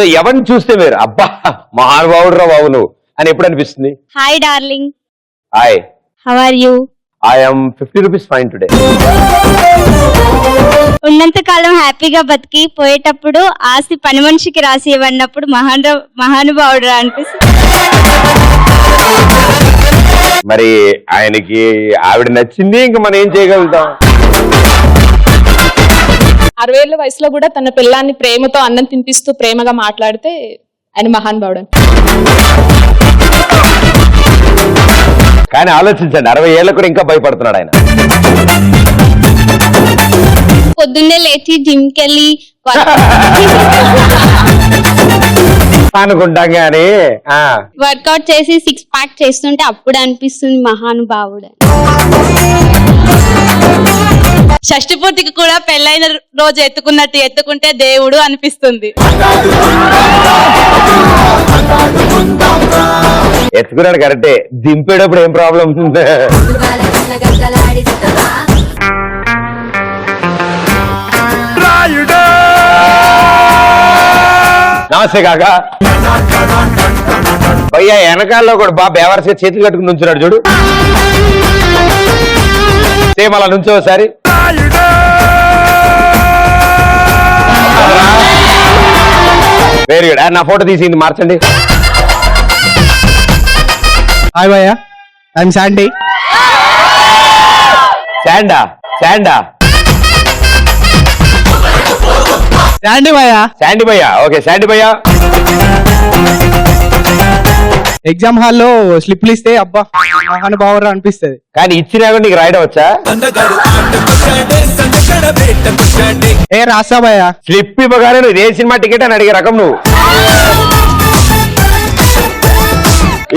So ఎవరిని చూస్తే మీరు అబ్బా మహానుభావుడు రా బాబు నువ్వు అని ఎప్పుడు అనిపిస్తుంది? Hi darling. Hi. How are you? I am 50 rupees fine today. ఉన్నంత కాలం హ్యాపీగా బతికి పోయేటప్పుడు ఆస్తి పని మనిషికి రాసి ఇవ్వన్నప్పుడు మహానుభావుడు రా అనిపిస్తుంది. మరి ఆయనకి ఆవిడ నచ్చింది, ఇంకా మనం ఏం చేయగలుగుతాం? 60 ఏళ్ల వయసులో కూడా తన పిల్లాన్ని ప్రేమతో అన్నం తినిపిస్తూ ప్రేమగా మాట్లాడితే ఆయన మహానుభావుడు. కానీ ఆలోచించండి, 60 ఏళ్ళకు కూడా ఇంకా భయపడుతున్నాడు ఆయన. పొద్దున్నే లేచి జిమ్ కెళ్ళి అనుకుంటాం గానీ వర్కౌట్ చేసి 6 ప్యాక్ చేస్తుంటే అప్పుడు అనిపిస్తుంది మహానుభావుడు. షష్ఠి పూర్తికి కూడా పెళ్ళైన రోజు ఎత్తుకున్నట్టు ఎత్తుకుంటే దేవుడు అనిపిస్తుంది. ఎత్తుకున్నాడు కరెక్టే, దింపేటప్పుడు ఏం ప్రాబ్లం ఉంది? నమస్తే కాకా. భయ్యా వెనకాలలో కూడా బాబు ఎవరిసే చేతులు కట్టుకుని నుంచున్నాడు చూడు. సేమ్ అలా నుంచో ఒకసారి. Very good. నా ఫోటో తీసింది మార్చండి. హాయ్ భయ్యా, ఐఎమ్ శాండీ. శాండా? శాండా? శాండీ భయ్యా. శాండీ భయ్యా. ఓకే శాండీ భయ్యా. ఎగ్జామ్ హాల్లో స్లిప్లు ఇస్తే అబ్బా మహానుభావుడు అనిపిస్తుంది. కానీ ఇచ్చినా కూడా నీకు రాయడం వచ్చా? ఏ రాస్తా భయ్యా. స్లిప్ ఇవ్వగానే నువ్వు ఏ సినిమా టికెట్ అని అడిగే రకం నువ్వు.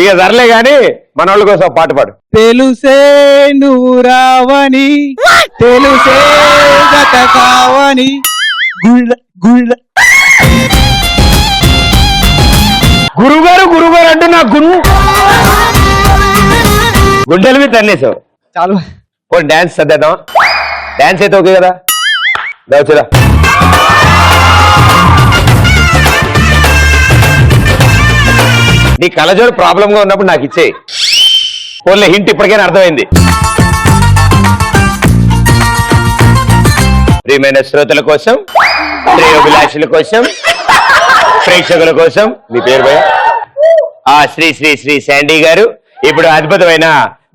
ఇక సర్లే గాని మన వాళ్ళ కోసం పాట పాడు. తెలుసే నువ్వు రావని, తెలుసే గత కావని, గుళ్ళ గుళ్ళ. గురుగారు గురుగారు అంటూ నా గుండెల మీద తన్నేసావు. చాలు పోనీ డాన్స్ సర్దేద్దాం. డాన్స్ అయితే ఓకే కదా? వచ్చురా. నీ కళ్ళజోడు ప్రాబ్లం గా ఉన్నప్పుడు నాకు ఇచ్చేయి. పోన్లే, హింట్ ఇప్పటికైనా అర్థమైంది. ప్రియమైన శ్రోతల కోసం, శ్రేయోభిలాషుల కోసం, ప్రేక్షకుల కోసం మీ పేరు భయ శ్రీ శ్రీ శ్రీ శాండీ గారు ఇప్పుడు అద్భుతమైన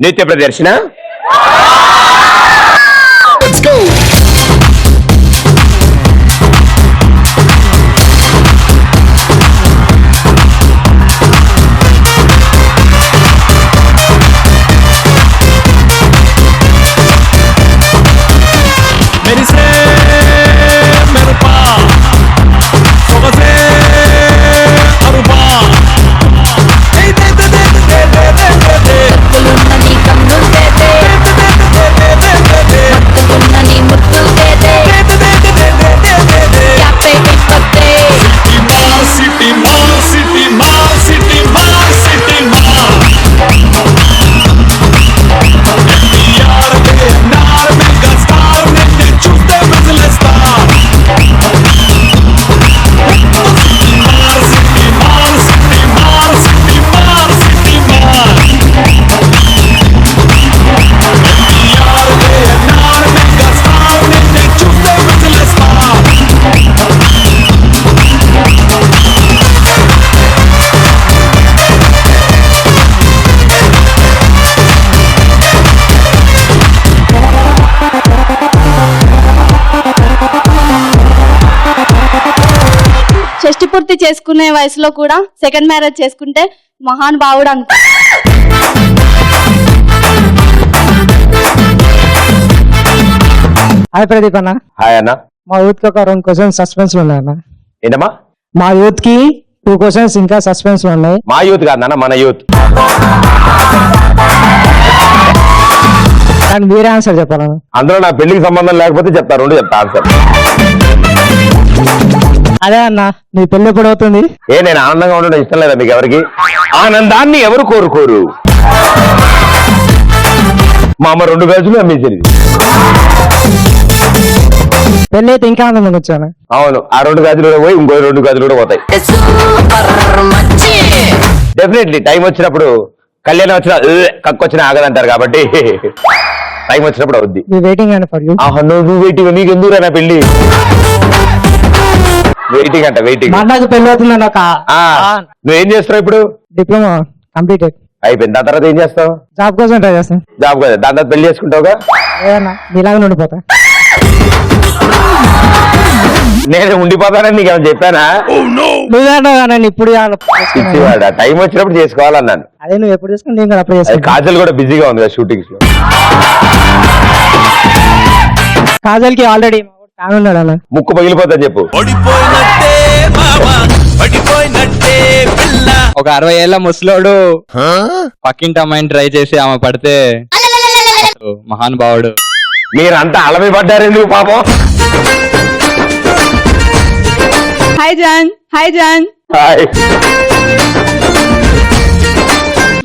నృత్య ప్రదర్శన. షష్ఠి పూర్తి చేసుకునే వయసులో కూడా సెకండ్ మ్యారేజ్ చేసుకుంటే మహానుభావుడు అనుకో. హాయ్ ప్రదీప్ అన్న. హాయ్ అన్న. మా యూత్ కి ఒక 2 క్వశ్చన్స్ సస్పెన్స్ ఉన్నాయి అన్న. ఏంటమ్మా? మా యూత్ కి 2 క్వశ్చన్స్ ఇంకా సస్పెన్స్ ఉన్నాయి. మా యూత్ కాదన్న, మన యూత్. దానికి మీరే ఆన్సర్ చెప్పాలన్న. అందులో నా పెళ్లికి సంబంధం లేకపోతే చెప్తా, 2 చెప్తా ఆన్సర్. అదే అన్న, నీ పెళ్లి ఎప్పుడు అవుతుంది? నేను ఆనందంగా ఉండడం ఇష్టం లేదా మీకు ఎవరికి? ఆనందాన్ని ఎవరు కోరుకోరు? మా అమ్మ 2 బ్యాచ్లు అమ్మేసింది. పెళ్ళి అయితే ఇంకా ఆనందంగా వచ్చాను. అవును, ఆ 2 గదులు కూడా పోయి ఇంకో 2 గదులు కూడా పోతాయి. డెఫినెట్లీ టైం వచ్చినప్పుడు కళ్యాణం వచ్చిన కక్కొచ్చిన ఆగదంటారు కాబట్టి టైం వచ్చినప్పుడు అవుద్ది. Waiting and for you. నువ్వు వెయిటింగ్, నీకు ఎందుకు నా పెళ్లి వెయిటింగ్ అంట వెయిటింగ్. నాకు పెళ్ళి అవుతుందని ఒక నువ్వేం చేస్తావు ఇప్పుడు? డిప్లొమా కంప్లీటెడ్ అయిపోయింది. దాని తర్వాత ఏం చేస్తావు? జాబ్ కోసం ట్రై చేస్తాను. జాబ్ కదా, దాని తర్వాత పెళ్లి చేసుకుంటావుగా? ఏదన్నా నీలాగా ఉండిపోతా. నేను ఉండిపోతానని నీకు ఏమైనా చెప్పానా? నువ్వేంటావు ఇప్పుడు ఇచ్చివాడు టైం వచ్చినప్పుడు చేసుకోవాలన్నాను. అదే నువ్వు ఎప్పుడు చేసుకుని నేను కూడా అప్పుడు అది చేసుకుంటా. కాజల్ కూడా బిజీగా ఉంది కదా షూటింగ్స్ లో. కాజల్ కి ఆల్రెడీ ఫ్యాన్ ఉన్నాడు అన్న. ముక్కు పగిలిపోతుందని చెప్పు. ఒక 60 ఏళ్ల ముసలోడు పక్కింటి అమ్మాయిని ట్రై చేసి ఆమె పడితే మహానుభావుడు. మీరంతా అలవి పడ్డారు ఎందుకు పాపం? Hi John. Hi John. Hi.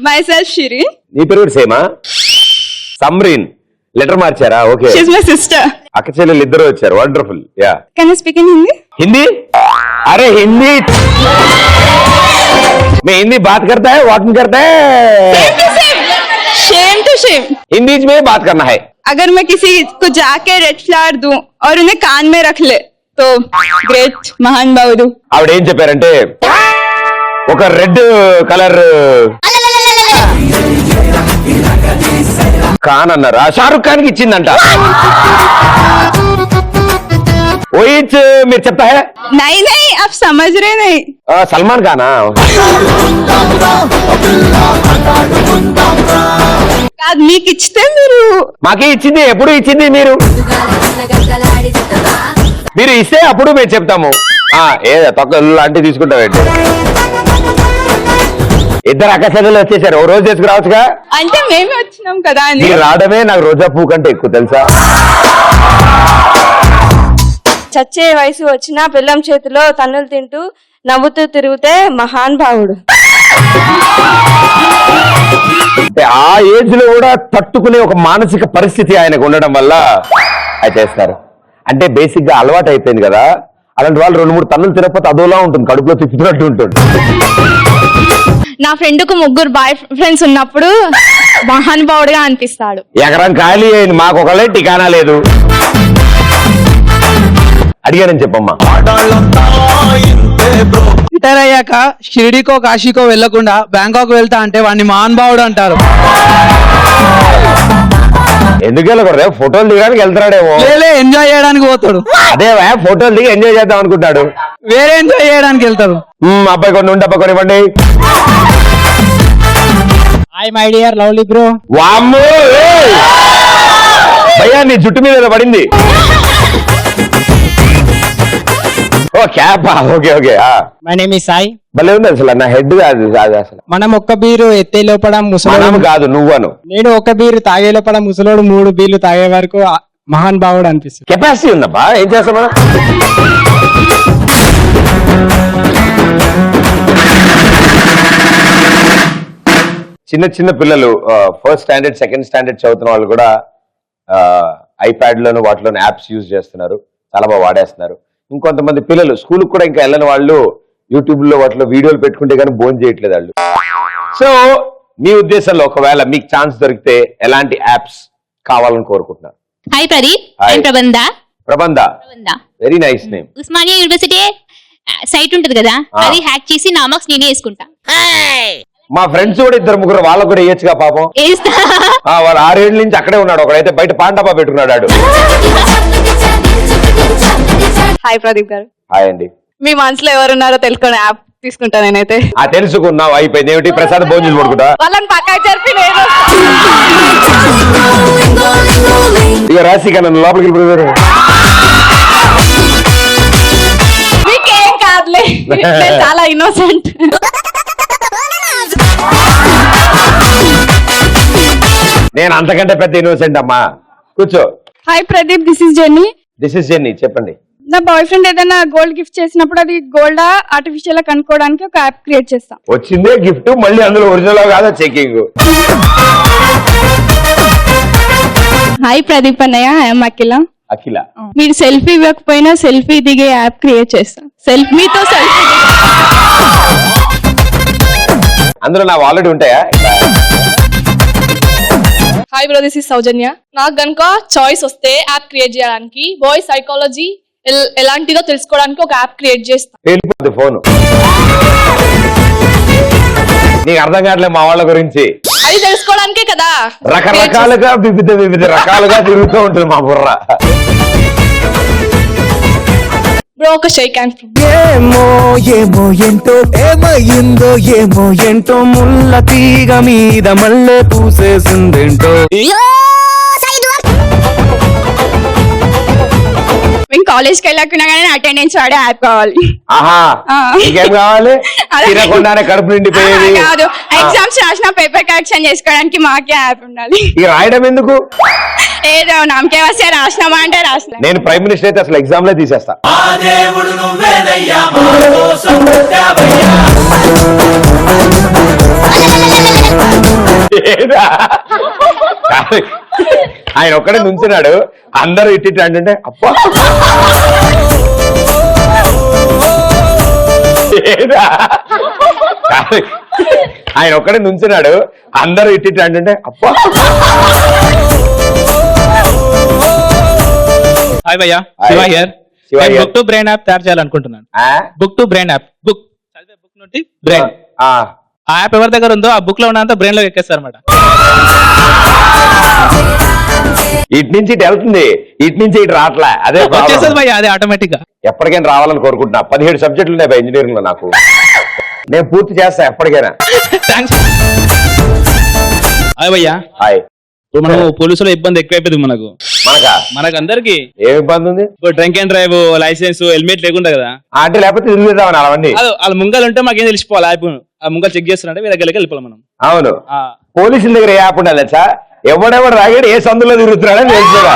Myself Shirin. నీ పేరు కూడా సేమా? సమ్రీన్. లెటర్ మార్చారా? Okay. She is my sister. అక్క చెల్లెలు ఇద్దరు వచ్చారు. Wonderful. Yeah. Can you speak in Hindi? Hindi? अरे हिंदी मैं हिंदी बात करता है, व्हाट करता है? Shem to Shem. हिंदी में बात करना है. अगर मैं किसी को जाके रेड फ्लावर दूं और उन्हें कान में रख ले तो ग्रेट महान बाबू. ఆవిడ ఏం చెప్పారంటే ఒక రెడ్ కలర్ ఖాన్ అన్నారా, షారుఖ్ ఖాన్ కి ఇచ్చిందంట. ఓయిచ్ మీరు చెప్తా హే? नहीं नहीं आप समझ रहे नहीं. సల్మాన్ ఖానా? కాదు మీకు ఇచ్చితే మీరు మాకే ఇచ్చింది. ఎప్పుడు ఇచ్చింది మీరు? మీరు ఇస్తే అప్పుడు మేము చెప్తాము. ఏదో తొక్క లాంటివి తీసుకుంటామండి. ఇద్దరు అక్క చెల్లెలు వచ్చేసారు. ఓ రోజు తీసుకురావచ్చుగా. అంటే మేమే వచ్చినాం కదా అని. మీరు రావడమే నాకు రోజా పూ కంటే ఎక్కువ తెలుసా? చచ్చే వయసు వచ్చినా పిల్లం చేతిలో తన్నులు తింటూ నవ్వుతూ తిరిగితే మహాన్ భావుడు. అంటే ఆ ఏజ్ లో కూడా తట్టుకునే ఒక మానసిక పరిస్థితి ఆయనకు ఉండడం వల్ల అది చేస్తారు. అంటే బేసిక్ గా అలవాటు అయిపోయింది కదా. అలాంటి వాళ్ళు 2-3 తన్నులు తినకపోతే అదోలా ఉంటుంది, కడుపులో తిప్పుతున్నట్టు ఉంటుంది. నా ఫ్రెండ్ కు 3 బాయ్ ఫ్రెండ్స్ ఉన్నప్పుడు మహానుభావుడుగా అనిపిస్తాడు. ఎకరం ఖాళీ అయింది, మాకు ఒకళ్ళే టికానా లేదు. అడిగానని చెప్పమ్మా. రిటైర్ అయ్యాక షిరిడికో కాశీకో వెళ్లకుండా బ్యాంకాక్ వెళ్తా అంటే వాడిని మహానుభావుడు అంటారు. ఎందుకు వెళ్ళకూడదు? ఫోటోలు దిగడానికి వెళ్తున్నాడేమో. ఎంజాయ్ చేయడానికి పోతాడు. అదే ఫోటోలు దిగి ఎంజాయ్ చేద్దాం అనుకుంటాడు. వేరే ఎంజాయ్ చేయడానికి వెళ్తారు. అబ్బాయి కొన్ని ఉంటే అబ్బాయి కొనివ్వండి. Hi my dear lovely bro. వామ్మో భయ్యా నీ జుట్టు మీద పడింది. ఓ cap. Okay okay. My name is Sai. భలే ఉంది అసలు. నా హెడ్ కాదు అసలు. మనం ఒక్క బీరు ఎత్తే లోపల మనం కాదు నువ్వను. నేను ఒక బీరు తాగే లోపల ముసలోడు 3 బీర్లు తాగే వరకు మహాన్ భావుడు అనిపిస్తుంది. కెపాసిటీ ఉందబ్బా. ఏం చేస్తామా? చిన్న చిన్న పిల్లలు ఫస్ట్ స్టాండర్డ్ సెకండ్ స్టాండర్డ్ చదువుతున్న వాళ్ళు కూడా ఐప్యాడ్ లోను వాటిలోని యాప్స్ యూజ్ చేస్తున్నారు. చాలా బాగా వాడేస్తున్నారు. ఇంకొంతమంది పిల్లలు స్కూల్కి కూడా ఇంకా వెళ్ళని వాళ్ళు యూట్యూబ్ లో వాటిలో వీడియోలు పెట్టుకుంటే కానీ భోజనం చేయట్లేదు వాళ్ళు. సో మీ ఉద్దేశంలో ఒకవేళ మీకు ఛాన్స్ దొరికితే ఎలాంటి యాప్స్ కావాలని కోరుకుంటున్నారు? Hi Pradeep. Hi. I Prabandha. Prabandha. Very nice name. Osmania university site ఉంటది కదా, అది హ్యాక్ చేసి నా మార్క్స్ నేనే వేసుకుంటా. మా ఫ్రెండ్స్ కూడా 2-3 వాళ్ళకు కూడా వేయచ్చుగా పాపం. వేస్తా. వాడు 6 ఏళ్ళ నుంచి అక్కడే ఉన్నాడు. ఒకడైతే బయట పాండపా పెట్టుకున్నాడు. హాయ్ ప్రదీప్ గారు. హాయ్ అండి. మీ మనసులో ఎవరున్నారో తెలుసుకొని యాప్ తీసుకుంటా నేనైతే. తెలుసుకున్నావు అయిపోయింది. ఏమిటి ప్రసాద్ భోజనం పడుకుంటా? వాళ్ళని పక్కకి జరిపి నేను ఇక రాశిక నన్ను లోపలికి వెళ్ళిపోయారు. మీకేం కాదులే, నేను చాలా ఇన్నోసెంట్. నేను అంతకంటే పెద్ద ఇన్నోసెంట్ అమ్మా. కూర్చో. Hi Pradeep, this is jenny. This is jenny. చెప్పండి. నా బాయ్ ఫ్రెండ్ ఏదైనా గోల్డ్ గిఫ్ట్ చేసినప్పుడు అది గోల్డా ఆర్టిఫిషియల్ కనుక్కోవడానికి ఒక యాప్ క్రియేట్ చేస్తాం. వచ్చిందే గిఫ్ట్, మళ్ళీ అందులో ఒరిజినల్ కాదా చెకింగ్. హాయ్ ప్రదీప్ అన్నయ్య, ఐఎమ్ అఖిల. అఖిల, మీరు సెల్ఫీ ఇవ్వకపోయినా సెల్ఫీ దిగే యాప్ క్రియేట్ చేస్తాం. మీతో సెల్ఫీ అందులో నా ఆల్రెడీ ఉంటాయా? హాయ్ బ్రో, దిస్ ఇస్ సౌజన్య. నాకు గనుక చాయిస్ వస్తే యాప్ క్రియేట్ చేయడానికి బాయ్ సైకాలజీ ఎలాంటిదో తెలుసుకోవడానికి ఒక యాప్ క్రియేట్ చేస్తాను. వెళ్ళిపోద్ది ఫోను. నీకు అర్థం కావట్లేదు మా వాళ్ళ గురించి. అది తెలుసుకోవడానికే కదా రకరకాలుగా వివిధ రకాలుగా తిరుగుతూ ఉంటుంది మా బుర్ర. బ్రో ఒక షేక్ హ్యాండ్. ఏమో ఏమో ఏంటో ఏమయ్యిందో ఏమో ఏంటో ముళ్ళ తీగ మీద మళ్ళీ పూసేసిందేంటో. మేము కాలేజ్కి వెళ్ళకుండా కానీ అటెండెన్స్ వాడే యాప్ కావాలి. ఆహా, ఇంకేం కావాలి? తినకుండానే కడుపు నిండిపోయేది కాదు, ఎగ్జామ్స్ రాసిన పేపర్ కరెక్షన్ చేసుకోవడానికి మాకే యాప్ ఉండాలి. ఇక రాయడం ఎందుకు? ఏదో నామకే వస్తే రాసినామా అంటే రాసిన. నేను ప్రైమ్ మినిస్టర్ అయితే అసలు ఎగ్జామ్ లో తీసేస్తా. ఆయన ఒక్కడే నుంచున్నాడు, అందరూ ఇట్టి అంటే అప్ప ఆయన ఒక్కడే నుంచున్నాడు, అందరూ ఇట్టి అంటే అప్ప. హాయ్ భయ్యా, Shiva here. Book to brain app తయారు చేయాలనుకుంటున్నాను. Book to brain app, book చదివే బుక్ నుండి బ్రెయిన్. ఆ యాప్ ఎవరి దగ్గర ఉందో ఆ బుక్ లో ఉన్నంత బ్రెయిన్ లో ఎక్కేస్తారు అనమాట. ఇటు నుంచి ఇటు వెళ్తుంది, ఇటు నుంచి ఇటు రావట్లే. అదే వచ్చేస్తుంది భయ్యా, అదే ఆటోమేటిక్ గా. ఎప్పటికైనా రావాలని కోరుకుంటున్నా. 17 సబ్జెక్టులు ఉన్నాయి ఇంజనీరింగ్ లో నాకు. నేను పూర్తి చేస్తా ఎప్పటికైనా. థ్యాంక్స్. హాయ్ భయ్యా. హాయ్. మనం పోలీసులో ఇబ్బంది ఎక్కువైపోయింది మనకు అందరికి. ఏం ఇబ్బంది ఉంది? Drunk and drive, licence, helmet లేకుండా కదా. అంటే లేకపోతే తిరుగుదామని అవన్నీ వాళ్ళ ముంగలు ఉంటే మాకేం తెలిసిపోవాలి. యాప్ ఆ ముంగలు చెక్ చేస్తున్నట్టే మీ దగ్గరికి వెళ్ళిపోవాలి మనం. అవును, పోలీసుల దగ్గర ఏ యాప్ ఉండదు తెలుసా? ఎవడెవడు రాగాడు ఏ సందులో తిరుగుతున్నాడని తెలుసుగా.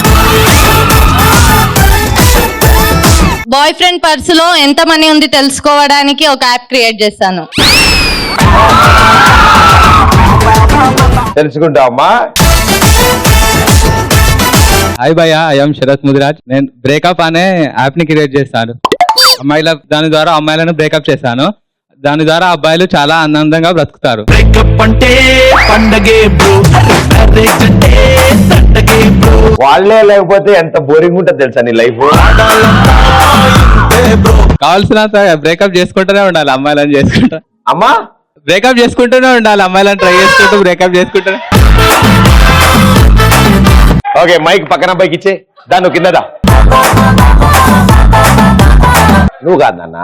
బాయ్ ఫ్రెండ్ పర్సులో ఎంత మనీ ఉంది తెలుసుకోవడానికి ఒక యాప్ క్రియేట్ చేశాను. తెలుసుకుంటావమ్మా. హాయ్ భయ్యా, ఐఎమ్ శరత్ ముదిరాజ్. నేను బ్రేకప్ అనే యాప్ ని క్రియేట్ చేస్తాను. దాని ద్వారా అమ్మాయిలను బ్రేకప్ చేస్తాను. దాని ద్వారా అబ్బాయిలు చాలా ఆనందంగా బ్రతుకుతారు. వాళ్ళే లేకపోతే ఎంత బోరింగ్ ఉంటుంది తెలుసా నీ లైఫ్. కావాల్సినంత బ్రేకప్ చేసుకుంటూనే ఉండాలి, అమ్మాయిలను చేసుకుంటా. అమ్మా, బ్రేకప్ చేసుకుంటూనే ఉండాలి, అమ్మాయిలను ట్రై చేసుకుంటూ బ్రేకప్ చేసుకుంటూనే. ఓకే, మైక్ పక్కన పైకి ఇచ్చే దాన్ని కిందదా. నువ్వు కాదు నాన్న.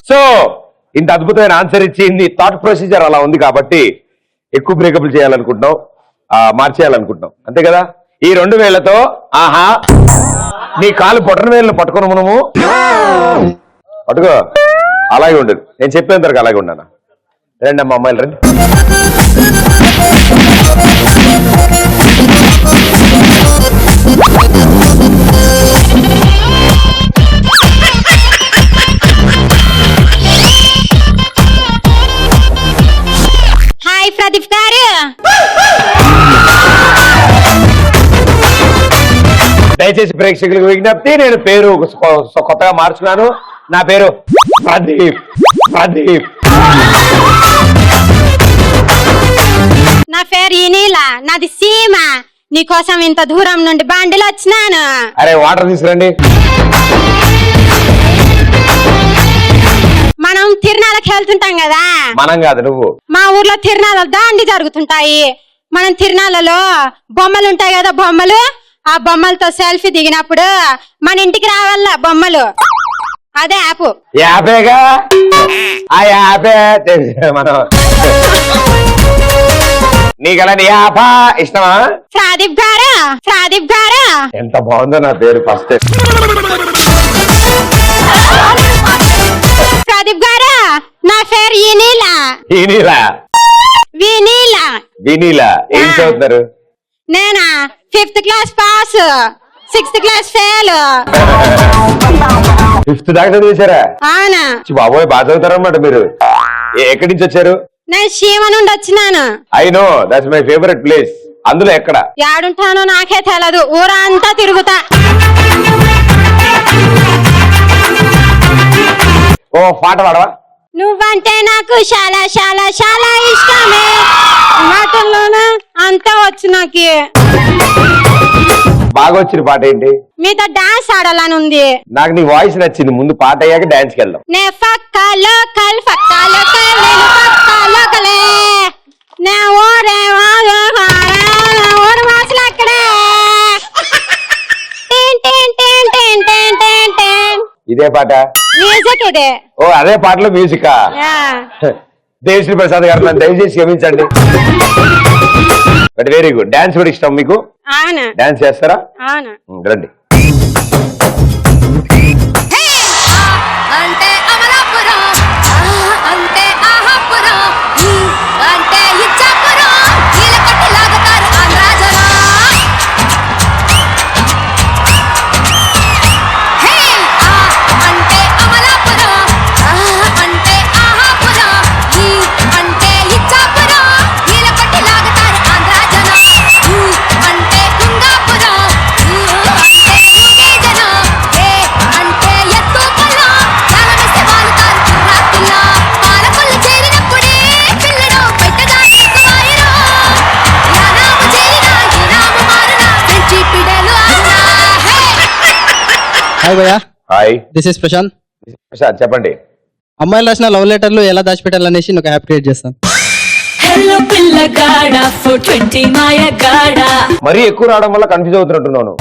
సో ఇంత అద్భుతమైన ఆన్సర్ ఇచ్చింది. థాట్ ప్రొసీజర్ అలా ఉంది కాబట్టి ఎక్కువ బ్రేకప్లు చేయాలనుకుంటున్నాం, మార్చేయాలనుకుంటున్నాం, అంతే కదా. ఈ 2 వేళ్లతో ఆహా నీ కాలు పొట్టన వేళ్ళను పట్టుకుని మనము పట్టుకో, అలాగే ఉండదు. నేను చెప్పేంత వరకు అలాగే ఉన్నాను. రండి అమ్మ, అమ్మాయిలు రండి. హాయ్ ప్రదీప్ గారు. దయచేసి ప్రేక్షకులకు విజ్ఞప్తి, నేను పేరు కొత్తగా మార్చుకున్నాను. నా పేరు ప్రదీప్. నా పేరు ఈనీలా, నాది సీమ. నీకోసం ఇంత దూరం నుండి బండిలో వచ్చినాను. అరే వాటర్ తీసుకురండి. మనం తిరునాళ్ళకి వెళ్తుంటాం కదా. మనం కాదు, నువ్వు. మా ఊర్లో తిరునాళ్ళ దాండి జరుగుతుంటాయి. మనం తిరునాళ్ళలో బొమ్మలు ఉంటాయి కదా, బొమ్మలు. ఆ బొమ్మలతో సెల్ఫీ దిగినప్పుడు మన ఇంటికి రావాల బొమ్మలు. అదే యాప్. యాపేగా, ఆ యాపే మనం. నీకలా నీ యాపా ఇష్టమా? ప్రదీప్ గారా. ఎంత బాగుందో నా పేరు ఫస్ట్. ప్రదీప్ గారా, నా పేరు వినీలా. ఏం చదువుతున్నారు? నేనా 5th class pass, 6th class fail. 5th దాకా చదివేశారా? అవునా? బాబోయ్, బాగా చదువుతారన్నమాట మీరు. ఎక్కడి నుంచి వచ్చారు? నేను సీమ నుండి వచ్చినాను. I know, that's my favourite place. అందులో ఎక్కడ? యాడుంటానో నాకే తెలదు, ఊరంతా తిరుగుతా. ఓ పాట పాడవా? నువ్వంటే నాకు చాలా చాలా చాలా ఇష్టమే, మాటల్లోనే అంతా వచ్చు నాకు. బాగా వచ్చిన పాట ఏంటి? మీతో డాన్స్ ఆడాలని ఉంది. నాకు నీ వాయిస్ నచ్చింది. ముందు పాట అయ్యాక డాన్స్ కి వెళ్దాం. నే ఫక్క లోకల్ నేను ఫక్క లోకలే, నే ఊరే ఊరు వాసులు అక్కడే. ఇదే పాట? మ్యూజిక్ ఇదే. ఓ అదే పాటలో మ్యూజికా? దేవిశ్రీ ప్రసాద్ గారు నన్ను దయచేసి క్షమించండి. But very good. డాన్స్ కూడా ఇష్టం మీకు? అవునా. డాన్స్ చేస్తారా? అవునా. రండి. అంటే అమలాపురం, అంటే ఆహాపురం, అంటే ఇచ్చాపురం, నీలకట్టి లాగుతారు ఆంధ్రాజనం. అంటే అమలాపురం, అంటే ఆహాపురం, అంటే ఇచ్చాపురం, నీలకట్టి లాగుతారు ఆంధ్రాజనం. అంటే కుంగాపురం, అంటే యుగేజనం, అంటే ఎత్తుపల్లం, చాలమిస్తే వాలుతారు కుర్రాపిల్ల. పాలకొల్లు చేరినప్పుడే పిల్లడు పెట్టగా ఎక్కువాయిరో. యానాము చేరినా ఈనాము మారునా, ఫ్రెండ్షిప్ పిడేలు ఆరునా. హాయ్ భయ్యా, hi. This is Prashant. Prasad చెప్పండి. అమ్మాయిలు రాసిన లవ్ లెటర్లు ఎలా దాచిపెట్టాలనేసి ఒక యాప్ క్రియేట్ చేస్తాను. మరీ ఎక్కువ రావడం వల్ల కన్ఫ్యూజ్ అవుతున్నట్టున్నాను.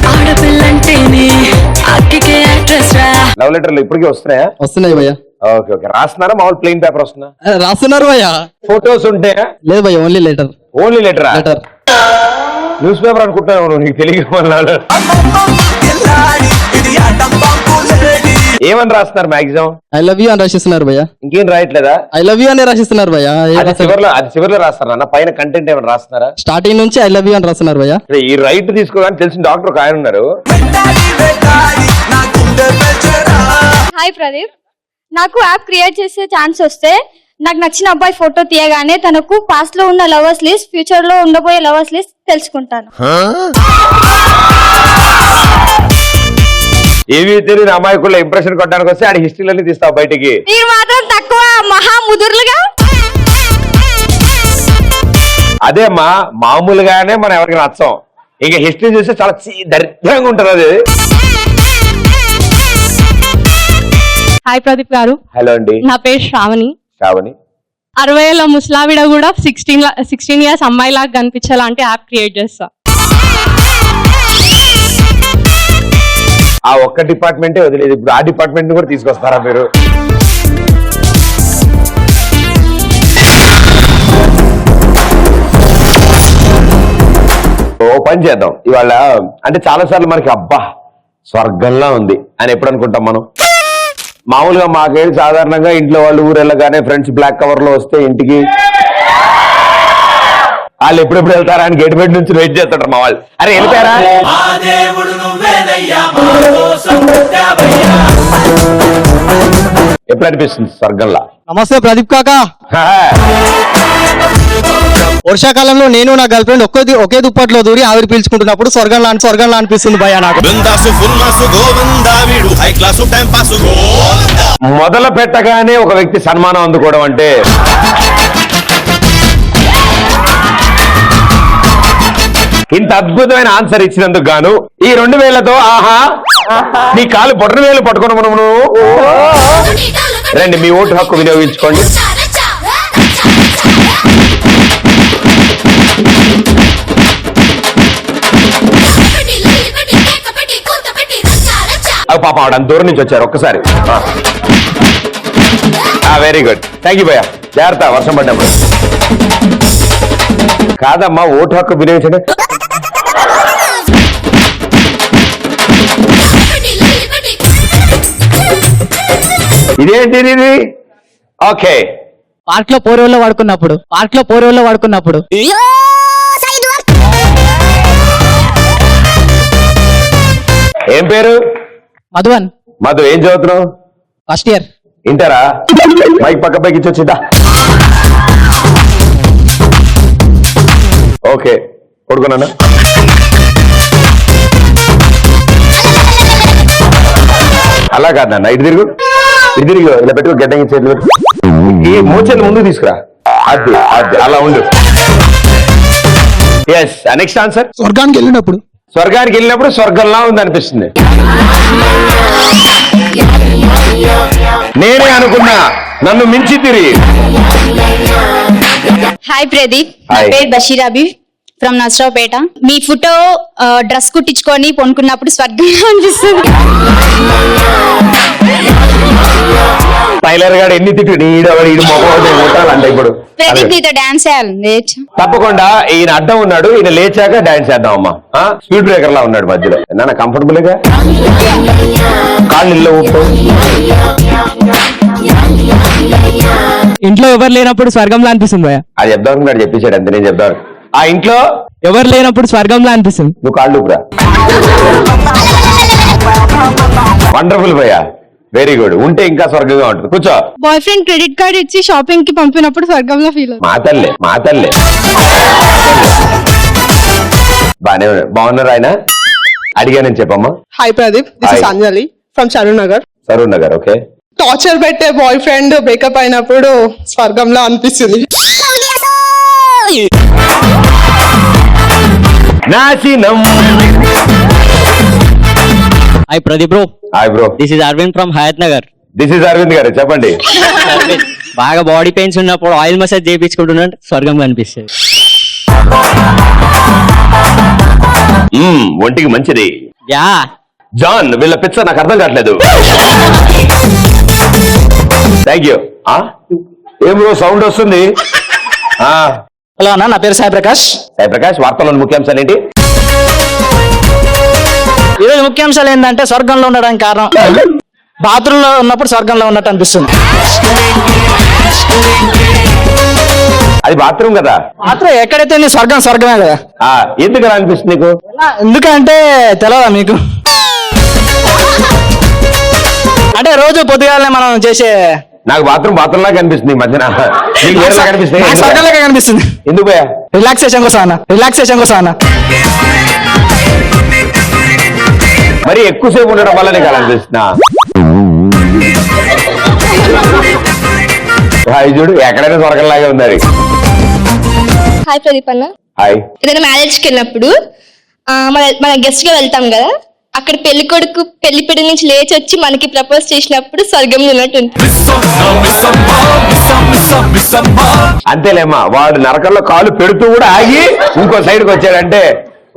లవ్ లెటర్లు ఇప్పటికీ వస్తున్నాయా? వస్తున్నాయి భయ్యా. Okay okay. రాస్తున్నారా? మామూలు ప్లెయిన్ పేపర్ వస్తుందా? రాస్తున్నారు భయ్యా. ఫోటోస్ ఉంటాయా? లేదు భయ్యా, ఓన్లీ లెటర్. ఓన్లీ లెటరా? లెటర్. న్యూస్ పేపర్ అనుకుంటున్నాను, నీకు తెలియదు. ఏమని రాస్తున్నారు మాక్సిమం? ఐ లవ్ యూ అని రాసిస్తున్నారు భయ్యా. ఇంకేం రాయట్లేదా? ఐ లవ్ యూ అని రాసిస్తున్నారు భయ్యా. అది చివరిలో రాస్తారు అన్న. పైన కంటెంట్ ఏమైనా రాస్తున్నారా? స్టార్టింగ్ నుంచి ఐ లవ్ యూ అని రాస్తున్నారు భయ్యా. ఈ రైట్ తీసుకోగానే తెలిసిన డాక్టర్ ఒక ఆయన ఉన్నారు. హాయ్ ప్రదీప్, నాకు యాప్ క్రియేట్ చేసే ఛాన్స్ వస్తే నాకు నచ్చిన అబ్బాయి ఫోటో తీయగానే తనకు పాస్ట్ లో ఉన్న లవర్స్ లిస్ట్, ఫ్యూచర్ లో ఉండబోయే లవర్స్ లిస్ట్ తెలుసుకుంటాను. ఏవి తెలియని అమాయకుల్లో ఇంప్రెషన్ కొట్టడానికి వస్తే ఆడి హిస్టరీలన్నీ తీస్తావు బయటికి. మీరు మాత్రం తక్కువ మహా ముదుర్లుగా. అదే మామూలుగానే మనం ఎవరికి నచ్చం, ఇంకా హిస్టరీ చూస్తే చాలా దరిద్రంగా ఉంటుంది అది. హాయ్ ప్రదీప్ గారు. హలో అండి. నా పేరు శ్రావణి. శ్రావణి. 60 ఏళ్ళ ముసలావిడ కూడా 16 ఇయర్స్ అమ్మాయి లాగా కనిపించాలంటే యాప్ క్రియేట్ చేస్తా. ఆ ఒక్క డిపార్ట్మెంటే వదిలేదు, ఇప్పుడు ఆ డిపార్ట్మెంట్ కూడా తీసుకొస్తారా మీరు? ఓ పని చేద్దాం ఇవాళ. అంటే చాలా సార్లు మనకి అబ్బా స్వర్గంలా ఉంది అని ఎప్పుడు అనుకుంటాం మనం? మామూలుగా మాకేది సాధారణంగా ఇంట్లో వాళ్ళు ఊరు వెళ్ళగానే ఫ్రెండ్స్ బ్లాక్ కవర్ లో వస్తే ఇంటికి వాళ్ళు ఎప్పుడెప్పుడు వెళ్తారా అని గేట్ బయట నుంచి వెయిట్ చేస్తుంటారు మా వాళ్ళు. అరే వెళ్తారా? ఎప్పుడు అనిపిస్తుంది స్వర్గంలా? నమస్తే ప్రదీప్ కాకా. వర్షాకాలంలో నేను నా గర్ల్ ఫ్రెండ్ ఒకే దుప్పట్లో దూరి ఆవిరి పీల్చుకుంటున్నప్పుడు స్వర్గంలా అనిపిస్తుంది భయ్యా నాకు. మొదలు పెట్టగానే ఒక వ్యక్తి సన్మానం అందుకోవడం అంటే ఇంత అద్భుతమైన ఆన్సర్ ఇచ్చినందుకు గాను ఈ 2000తో ఆహా నీ కాలు బొట్టన వేలు పట్టుకుని మనము రండి, మీ ఓటు హక్కు వినియోగించుకోండి. పాప ఆవిడ అంత దూరం నుంచి వచ్చారు ఒక్కసారి. వెరీ గుడ్, థ్యాంక్ యూ భయ్యా. జాగ్రత్త వర్షం పడ్డప్పుడు. కాదమ్మా, ఓటు హక్కు వినియోగించండి. ఇదేంటి ఇది? ఓకే. పార్క్ లో పోరోల్లో వాడుకున్నప్పుడు ఏం పేరు? మధువన్. మధు, ఏం చదువుతున్నావు? First year. ఇంటరా? మైక్ పక్క పైకి ఇచ్చి వచ్చిందా? ఓకే పడుకున్నానా? అలా కాదు నాన్న, ఇటు తిరుగు ఇలా పెట్టుకో, గడ్డంగి చేతులు పెట్టు. ఈ మూచెలు ముందు తీసుకురా. అది అది అలా ఉండు. Yes, next answer. స్వర్గానికి వెళ్ళినప్పుడు స్వర్గంలా ఉంది అనిపిస్తుంది. నేనే అనుకున్నా, నన్ను మించి తిరిగి. హాయ్ ప్రదీప్, నా Hi. పేరు బషీరాబి ఫ్రమ్ నర్సరావుపేట. మీ ఫోటో డ్రెస్ కుట్టించుకొని పొనుకున్నప్పుడు స్వర్గంగా అనిపిస్తుంది. టైలర్ గారు ఎన్ని తిట్టు ఈడు మొహాలంటే ఇప్పుడు ప్రదీప్ నీతో డాన్స్ చేయాలి. తప్పకుండా. ఈయన అడ్డం ఉన్నాడు, ఈయన లేచాక డాన్స్ చేద్దాం అమ్మా. స్పీడ్ బ్రేకర్ లా ఉన్నాడు మధ్యలో. నాన్న కంఫర్టబుల్ గా కాళ్ళు ఇల్లు ఊపుతూ. ఇంట్లో ఎవరు లేనప్పుడు స్వర్గంలో అనిపిస్తుంది భయ. అది చెప్దాం అనుకున్నాడు, చెప్పించాడు అంతే. నేను చెప్తాను. ఆ ఇంట్లో ఎవరు లేనప్పుడు స్వర్గంలో అనిపిస్తుంది. నువ్వు కాళ్ళు ఊపురా. వండర్ఫుల్ భయ్యా, వెరీ గుడ్. ఉంటే ఇంకా స్వర్గంగా ఉంటుంది. కూర్చో. బాయ్ ఫ్రెండ్ క్రెడిట్ కార్డ్ ఇచ్చి షాపింగ్ కి పంపినప్పుడు స్వర్గంలో ఫీల్ మా తల్లే బాగున్నారు ఆయన. అడిగానని చెప్పమ్మా. Hi Pradeep, this is Anjali from Saroor Nagar. Okay. Torture పెట్టే బాయ్ ఫ్రెండ్ బ్రేకప్ అయినప్పుడు స్వర్గంలో అనిపిస్తుంది. నాశనం. Hi Pradeep bro. Hi bro. This is Aravind from Hayat Nagar. This is Aravind గారు, చెప్పండి. బాగా బాడీ పెయిన్స్ ఉన్నప్పుడు ఆయిల్ మసాజ్ చేయించుకుంటున్నట్టు స్వర్గం కనిపిస్తుంది. ఒంటికి మంచిది. యా జాన్, వీళ్ళ పిచ్చ నాకు అర్థం కావట్లేదు. Thank you. ఏం బ్రో సౌండ్ వస్తుంది? హలో అన్న, నా పేరు సాయి ప్రకాష్. వార్తల్లోని ముఖ్యాంశాలు ఏంటి? ఈరోజు ముఖ్యాంశాలు ఏంటంటే స్వర్గంలో ఉండడానికి కారణం బాత్రూమ్ లో ఉన్నప్పుడు స్వర్గంలో ఉన్నట్టు అనిపిస్తుంది. అది బాత్రూమ్ కదా. బాత్రూమ్ ఎక్కడైతే నీ స్వర్గమే కదా. ఎందుకు అలా అనిపిస్తుంది నీకు? ఎందుకంటే తెలియదా మీకు? అంటే రోజు పొద్దుగాలనే మనం చేసే. నాకు బాత్రూమ్ లాగా కనిపిస్తుంది ఈ మధ్యన. నీకు వేరేలా కనిపిస్తుంది? నాకు స్వర్గంలాగా కనిపిస్తుంది. ఎందుకు భయ్యా? రిలాక్సేషన్ కోసం అన్న. మరి ఎక్కువసేపు ఉండడం వల్ల నీకు అలా అనిపిస్తున్నా? హాయ్, చూడు ఎక్కడైనా స్వర్గంలాగే ఉంది అది. హాయ్ ప్రదీప్ అన్న. హాయ్. ఏదైనా మ్యారేజ్కి వెళ్ళినప్పుడు మన గెస్ట్ గా వెళ్తాం కదా, అక్కడ పెళ్లి కొడుకు పెళ్లి పెళ్లి నుంచి లేచి వచ్చి మనకి ప్రపోజ్ చేసినప్పుడు స్వర్గంలో ఉన్నట్టు ఉంటుంది. అంతేలేమ్మా, వాడు నరకంలో కాలు పెడుతూ కూడా ఆగి ఇంకో సైడ్కి వచ్చాడంటే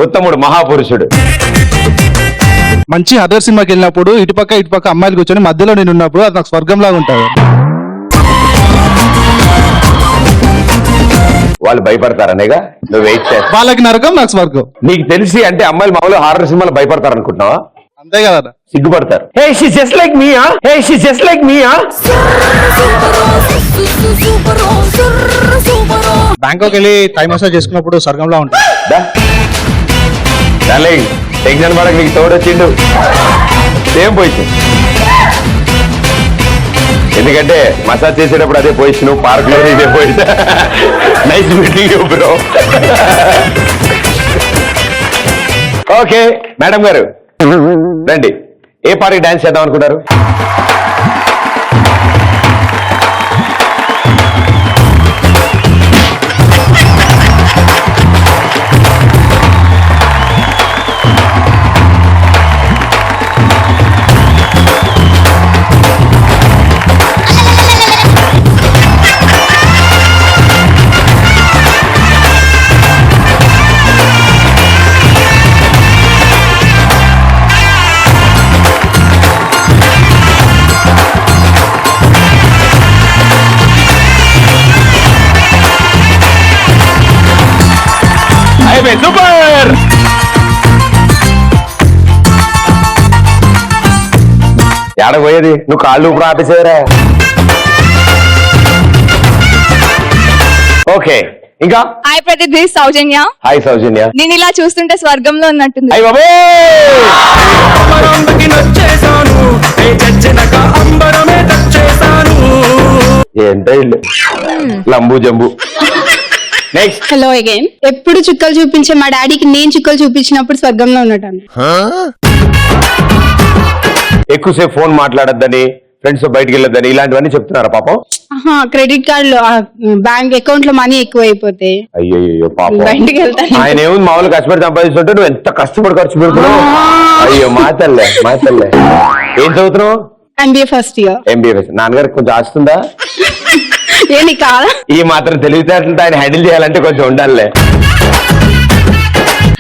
ఉత్తముడు, మహాపురుషుడు. మంచి హర్రర్ సినిమాకి వెళ్ళినప్పుడు ఇటుపక్క అమ్మాయిలు కూర్చొని మధ్యలో నేను ఉన్నప్పుడు అది నాకు స్వర్గంలాగా ఉంటుంది. వాళ్ళు భయపడతారనేగా నువ్వు వెయిట్ చేస్తా. వాళ్ళకి నరకం, నాకు స్వర్గం. నీకు తెలిసి అంటే అమ్మాయిలు మామూలు హారర్ సినిమాలు భయపడతారు అనుకుంటున్నావా? అంతే కదా, సిగ్గుపడతారు. Hey she just like me. Bangkok వెళ్ళి థై మసాజ్ చేసుకున్నప్పుడు స్వర్గంలా ఉంటుంది. టెన్షన్ పడక, నీకు తోడొచ్చిండు. Same position. ఎందుకంటే మసాజ్ చేసేటప్పుడు అదే పొజిషన్, పార్క్ లో ఇదే position. Nice meeting you bro. Okay madam గారు రండి. ఏ పాటకి డాన్స్ చేద్దాం అనుకుంటారు? సూపర్. ఏడపోయేది నువ్వు కాళ్ళు ఊపిరి ఆపేసేరా. ఓకే, ఇంకా. Hi Pradeep, this Soujanya. Hi Soujanya. నేను ఇలా చూస్తుంటే స్వర్గంలో ఉన్నట్టుంది. అయ్య బాబోయ్. ఏంటో ఇల్లు లంబు జంబు. నెక్స్ట్. Hello again. ఎప్పుడు చుక్కలు చూపించే మా డాడీకి నేను చుక్కలు చూపించినప్పుడు స్వర్గంలో ఉన్నట్టు. ఎక్కువసేపు ఫోన్ మాట్లాడొద్దని, ఫ్రెండ్స్ తో బయటికి వెళ్ళొద్దని ఇలాంటివన్నీ చెప్తున్నారా పాపం? క్రెడిట్ కార్డులో బ్యాంక్ అకౌంట్ లో మనీ ఎక్కువ అయిపోతే అయ్యో పాపం. బయటికి వెళ్తాను. ఆయన ఏముంది మామూలుగా కష్టపడి సంపాదిస్తుంటే నువ్వు ఎంత కష్టపడి ఖర్చు పెడుతున్నావు. అయ్యో మా తల్లే. ఏం చదువుతున్నావు? MBA first year. MBA. నాన్నగారికి కొంచెం ఆస్తుందా? ఏంటి కాదా? ఈ మాత్రం తెలివితేటలతో ఆయన హ్యాండిల్ చేయాలంటే కొంచెం ఉండాలిలే.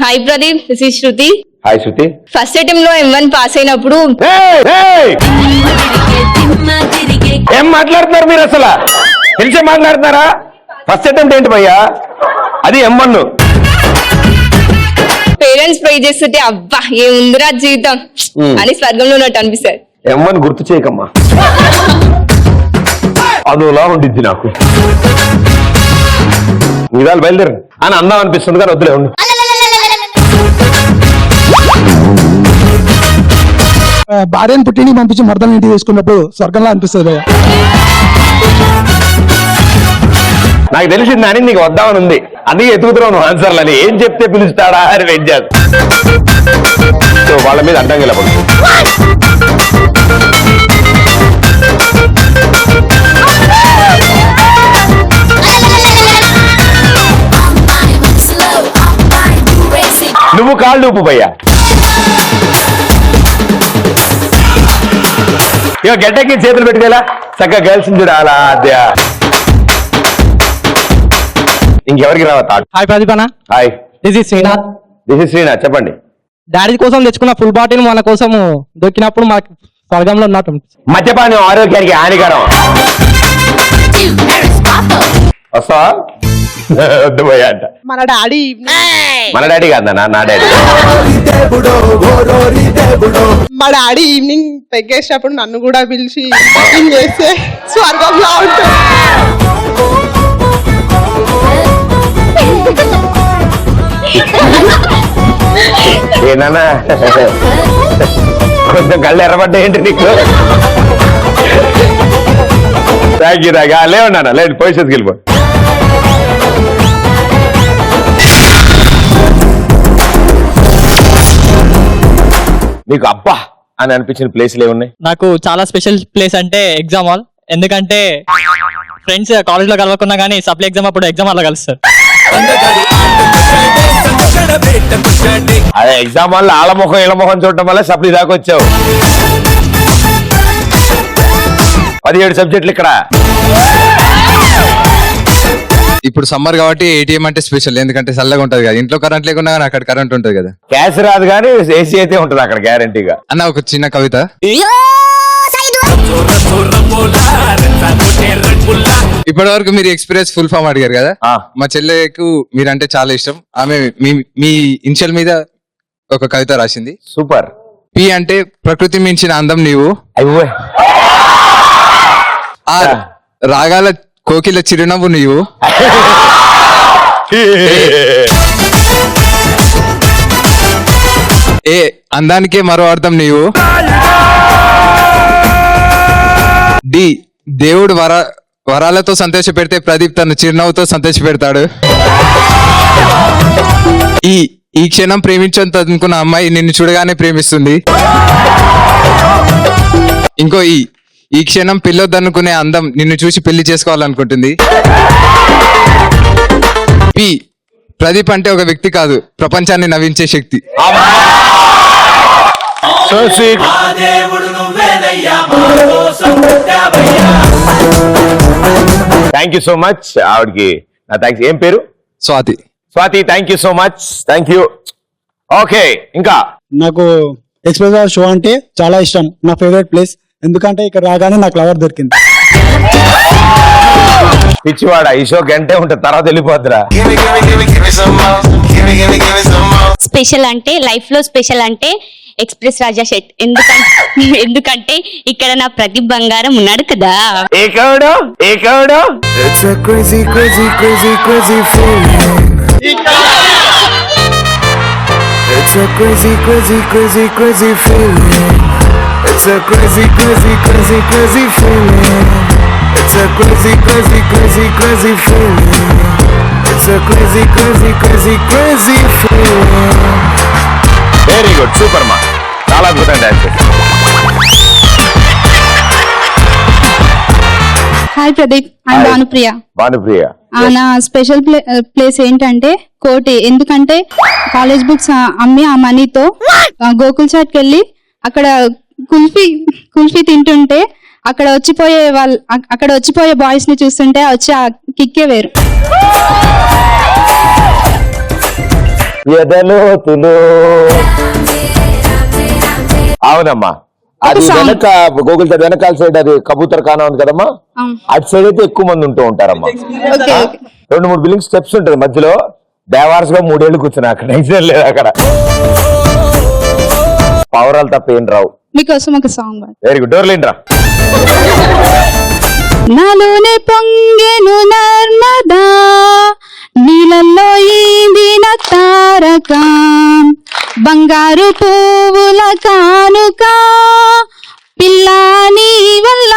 Hi Pradeep, this is Shruti. Hi Shruti. First attempt లో M1 పాస్ అయినప్పుడు ఏం మాట్లాడుతున్నారు మీరు? అసలు తెలిసే మాట్లాడుతున్నారా? ఫస్ట్ అటెంప్ట్ ఏంటి భయ్యా? అది M1. పేరెంట్స్ పే చేస్తుంటే అబ్బా ఏముందిరా జీవితం అని స్వర్గంలో ఉన్నట్టు అనిపిస్తుంది. M1 గుర్తు చేయకమ్మా, అదోలా ఉండిద్ది నాకు. ఇవాళ బయలుదేరు అని అందాం అనిపిస్తుంది కానీ వద్దులే ఉండు. భార్యను పుట్టిని పంపించి మర్దలు ఇంటికి తీసుకున్నప్పుడు స్వర్గంలో అనిపిస్తుంది భయ్య. నాకు తెలిసింది అని నీకు వద్దామని ఉంది, అందుకే ఎత్తుకుతున్నావు నువ్వు ఆన్సర్లని. ఏం చెప్తే పిలుస్తాడా అని వెయిట్ చేస్తా. సో వాళ్ళ మీద అడ్డం గెలపడు. నువ్వు కాళ్ళు ఊపు భయ్యా. ఇక గడ్డకి చేతులు పెట్టుకోలా చక్కగా గర్ల్స్ చూడ అలా అద్యా. ఇంకెవరికి రావా థాట్? హాయ్ ప్రదీపన. హాయ్. This is Srinath. చెప్పండి. డాడీ కోసం తెచ్చుకున్న ఫుల్ బాటిల్ మన కోసం దొరికినప్పుడు మాకు స్వర్గంలో ఉన్నట్టు. మద్యపానం ఆరోగ్యానికి హానికరం. వస్తావా? వద్దు పోయా అంట. మన డాడీ కాదన్నా, నా డాడీ. మా డాడీ ఈవినింగ్ పెగ్గేసినప్పుడు నన్ను కూడా పిలిచి చేస్తే స్వర్గంలో ఉంటుంది. ఏనా కొంచెం కళ్ళు ఎర్రబడ్డాయేంటి నీకు? Thank you. లేవన్నా లేదు, పొజిషన్కి వెళ్ళిపో. నీకు అబ్బా అని అనిపించిన ప్లేస్లు ఏమున్నాయి? నాకు చాలా స్పెషల్ ప్లేస్ అంటే ఎగ్జామ్ హాల్. ఎందుకంటే ఫ్రెండ్స్ కాలేజ్ లో కలవకున్నా కానీ సప్లై ఎగ్జామ్ అప్పుడు ఎగ్జామ్ హాల్ లో కలుస్తారు. అదే ఎగ్జామ్ వల్ల ఆలముఖం ఇళ్ళముఖం చూడటం వల్ల సప్లీ దాకా వచ్చావు. 17 సబ్జెక్టులు ఇక్కడ. ఇప్పుడు సమ్మర్ కాబట్టి ATM అంటే స్పెషల్, ఎందుకంటే చల్లగా ఉంటది కదా. ఇంట్లో కరెంట్ లేకున్నా కానీ అక్కడ కరెంట్ ఉంటది కదా. క్యాష్ రాదు కానీ AC అయితే ఉంటది అక్కడ గ్యారంటీగా. అన్న ఒక చిన్న కవిత. ఇప్పటి వరకు మీరు ఎక్స్పీరియన్స్ ఫుల్ ఫామ్ అడిగారు కదా. మా చెల్లెకు మీరంటే చాలా ఇష్టం. ఆమె మీ ఇనిషియల్ మీద ఒక కవిత రాసింది. సూపర్. P అంటే ప్రకృతి మించిన అందం నీవు. రాగాల కోకిల చిరునవ్వు నీవు. అందానికే మరో అర్థం నీవు. D దేవుడు వరాలతో సంతోష పెడితే ప్రదీప్ తన చిరునవ్వుతో సంతోష పెడతాడు. ఈ క్షణం ప్రేమించని అనుకున్న అమ్మాయి నిన్ను చూడగానే ప్రేమిస్తుంది. ఇంకో ఈ క్షణం పిల్లొద్దనుకునే అందం నిన్ను చూసి పెళ్లి చేసుకోవాలనుకుంటుంది. P ప్రదీప్ అంటే ఒక వ్యక్తి కాదు, ప్రపంచాన్ని నవ్వించే శక్తి. Thank you so much. ఆవిడకి నా థ్యాంక్స్. ఏం పేరు? Swathi. Thank you so much. Thank you. Okay, ఇంకా నాకు ఎక్స్ప్రెస్ షో అంటే చాలా ఇష్టం. నా ఫేవరెట్ ప్లేస్. ఎందుకంటే ఇక్కడ రాగానే నాకు లవర్ దొరికింది. పిచ్చివాడ ఈ షో గంటే ఉంటుంది, తర్వాత వెళ్ళిపోద్దురా. స్పెషల్ అంటే లైఫ్ లో స్పెషల్ అంటే ఎక్స్ప్రెస్ రాజా షెట్. ఎందుకంటే ఇక్కడ నా ప్రతి బంగారం ఉన్నాడు కదా. ఏకవడో It's a crazy, crazy, crazy, crazy feeling. It's a crazy, crazy, crazy, crazy feeling. It's a crazy, crazy, crazy, crazy feeling. It's a crazy, crazy, crazy, crazy feeling. It's a crazy, crazy, crazy, crazy feeling. Very good, super మా, చాలా అద్భుతంగా dance చేశారు. Hi Pradeep, I'm Bhanupriya. Bhanupriya, నా special place ఏంటంటే కోటి. ఎందుకంటే college books అమ్మి ఆ మనీతో గోకుల్ చాట్కి వెళ్ళి అక్కడ కుల్ఫీ తింటుంటే అక్కడ వచ్చిపోయే బాయ్స్ ని చూస్తుంటే వచ్చి ఆ కిక్కే వేరు. అవునమ్మా, అది వెనక గూగుల్ చాట్ వెనకాల సైడ్ అది కబూతర్ ఖానా ఉంది కదమ్మా, అటు సైడ్ అయితే ఎక్కువ మంది ఉంటూ ఉంటారమ్మా. 2-3 బిల్డింగ్ స్టెప్స్ ఉంటుంది, మధ్యలో బేవార్స్ గా 3 ఏళ్ళు కూర్చున్నా, అక్కడ నిజం లేదు, అక్కడ పౌరాలు తప్ప ఏం రావు. మీకోసం ఒక సాంగ్. Very good, డోర్లేంట్రా. నాలోనే పొంగెను నర్మదా, నీళ్ళల్లో ఈదిన తారక, బంగారు పువ్వుల కానుక, పిల్లా నీ వల్ల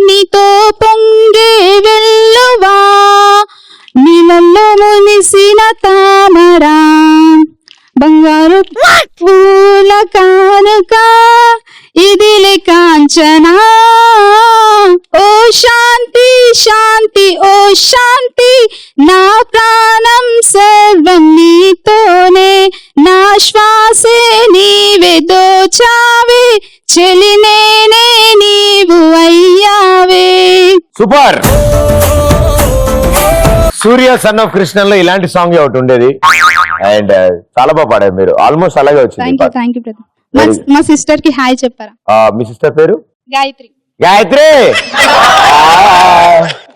నీతో పొంగే వెల్లువా, నీళ్ళల్లో మునిసిన తామరా, బంగారు పూల కానుక, ఇదిలే కాంచనా. ఓ శాంతి శాంతి ఓ శాంతి, నా ప్రాణం సర్వం నీతోనే, నా శ్వాసే నీవే దోచావే, చెలినేనే నీవు అయ్యావే. సూపర్. సూర్య సన్ ఆఫ్ కృష్ణలో ఇలాంటి సాంగ్ ఒకటి ఉండేది, అండ్ చాలా బాగా పాడారు మీరు, ఆల్మోస్ట్ అలాగే వచ్చింది. Thank you brother. మా సిస్టర్ కి హాయ్ చెప్పారా? మీ సిస్టర్ పేరు గాయత్రి. గాయత్రి,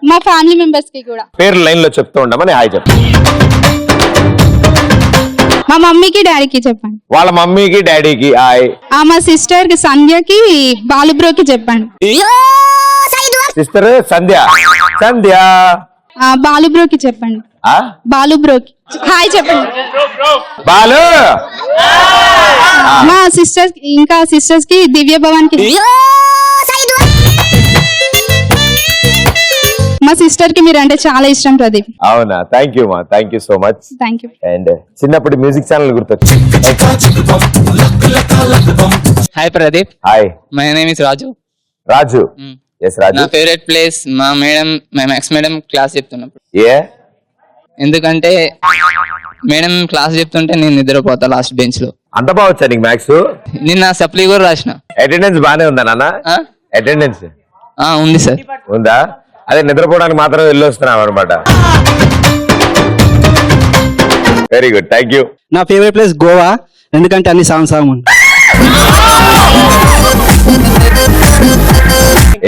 మా ఫ్యామిలీ మెంబర్స్ కి కూడా పేరు లైన్ లో చెప్తూ ఉండమని హాయ్ చెప్పండి. మా మమ్మీకి డాడీకి చెప్పండి. వాళ్ళ మమ్మీకి డాడీకి హాయ్. మా సిస్టర్ కి సంధ్యకి బాలుబ్రోకి చెప్పండి. సిస్టర్ సంధ్య, సంధ్య బాలుబ్రోకి చెప్పండి. బాలుబ్రోకి హాయ్ చెప్పండి. బాలు. మా సిస్టర్స్ ఇంకా సిస్టర్స్ కి దివ్య భవన్ కి, మా సిస్టర్ కి మీరు అంటే చాలా ఇష్టం ప్రదీప్. అవునా, థ్యాంక్ యూ మా, thank you so much. Thank you. And చిన్నప్పుడు మ్యూజిక్ ఛానల్ గుర్తొచ్చి. Hi Pradeep. Hi, my name is Raju. Raju. Yes Raju. నా ఫేవరెట్ ప్లేస్ మా మ్యాథ్స్ మేడం క్లాస్ చెప్తున్నప్పుడు. ఏ? ఎందుకంటే మేడం క్లాస్ చెప్తుంటే నేను నిద్రపోతా లాస్ట్ బెంచ్ లో. అంత బాగా వచ్చా నీకు మ్యాథ్స్? నిన్న సప్లీ కూడా రాసిన. అటెండెన్స్ బానే ఉందా నాన్న? అటెండెన్స్ ఉంది సార్. ఉందా? అదే నిద్రపోవడానికి మాత్రం వెళ్ళి వస్తున్నాం అనమాట. Very good, thank you. నా ఫేవరెట్ ప్లేస్ గోవా, ఎందుకంటే అన్ని సాంగ్స్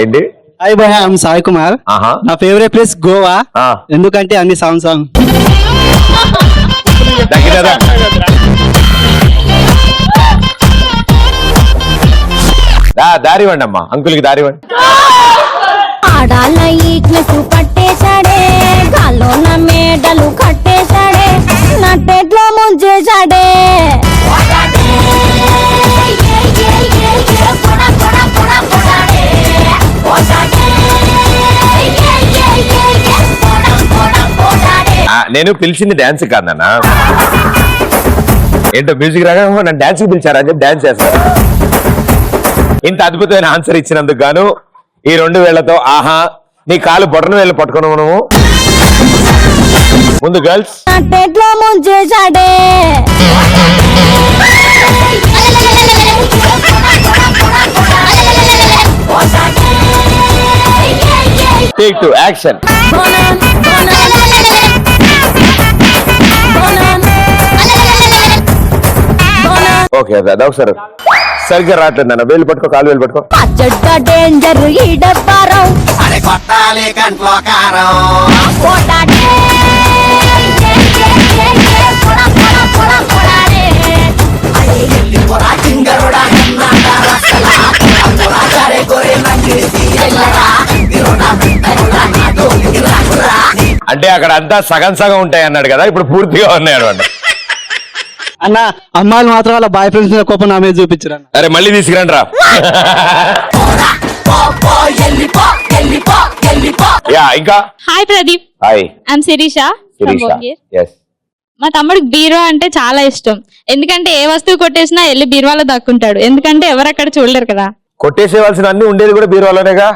ఏంటి? Hi boy, I'm Sai Kumar. నా ఫేవరెట్ ప్లేస్ గోవా, ఎందుకంటే అన్ని సాంగ్స్. దారి వండి అమ్మా, అంకుల్కి దారి వండి. ఆడాల ఈక్నెస్ పట్టేశాడే, గాల్లో నా మేడలు కట్టేశాడే, నట్టెట్లో ముంచేశాడే. నేను పిలిచింది డాన్స్ కాదన్నా, ఏంటో మ్యూజిక్ రాగా నన్ను డాన్స్ పిలిచారా అని చెప్పి డాన్స్ చేస్తారు. ఇంత అద్భుతమైన ఆన్సర్ ఇచ్చినందుకు గాను ఈ 2 వేళ్లతో ఆహా నీ కాలు బొటన వేళ్ళు పట్టుకున్నాము. నువ్వు ముందు గర్ల్స్. నట్టెట్లో ముంచేశాడే. Take 2 action. ఓకే, అది ఒకసారి సరిగ్గా రావట్లేదు నాన్న. వేలు పట్టుకో, కాలు వేలు పట్టుకో. అచ్చడ్డ డేంజర్ ఈ డబ్బారం, అరే కొట్టాలి కంట్లో కారం. అంటే అక్కడ అంతా సగం సగం ఉంటాయి అన్నాడు కదా, ఇప్పుడు పూర్తిగా ఉన్నాయి అనమాట. అన్న అమ్మాయిలు మాత్రం వాళ్ళ బాయ్ ఫ్రెండ్స్ కోపం నా మీద చూపించారు. అరే మళ్ళీ తీసుకురండి రా. యా ఇంకా hi Pradeep, hi I'm Sirisha from Bongir. Yes మా తమ్ముడికి బీరువా అంటే చాలా ఇష్టం. ఎందుకంటే ఏ వస్తువు కొట్టేసినా వెళ్ళి బీరువాలో దక్కుంటాడు. ఎందుకంటే ఎవరు అక్కడ చూడలేరు కదా, కొట్టేసేవాల్సిన అన్ని ఉండేది కూడా బీరువాలోనేగా.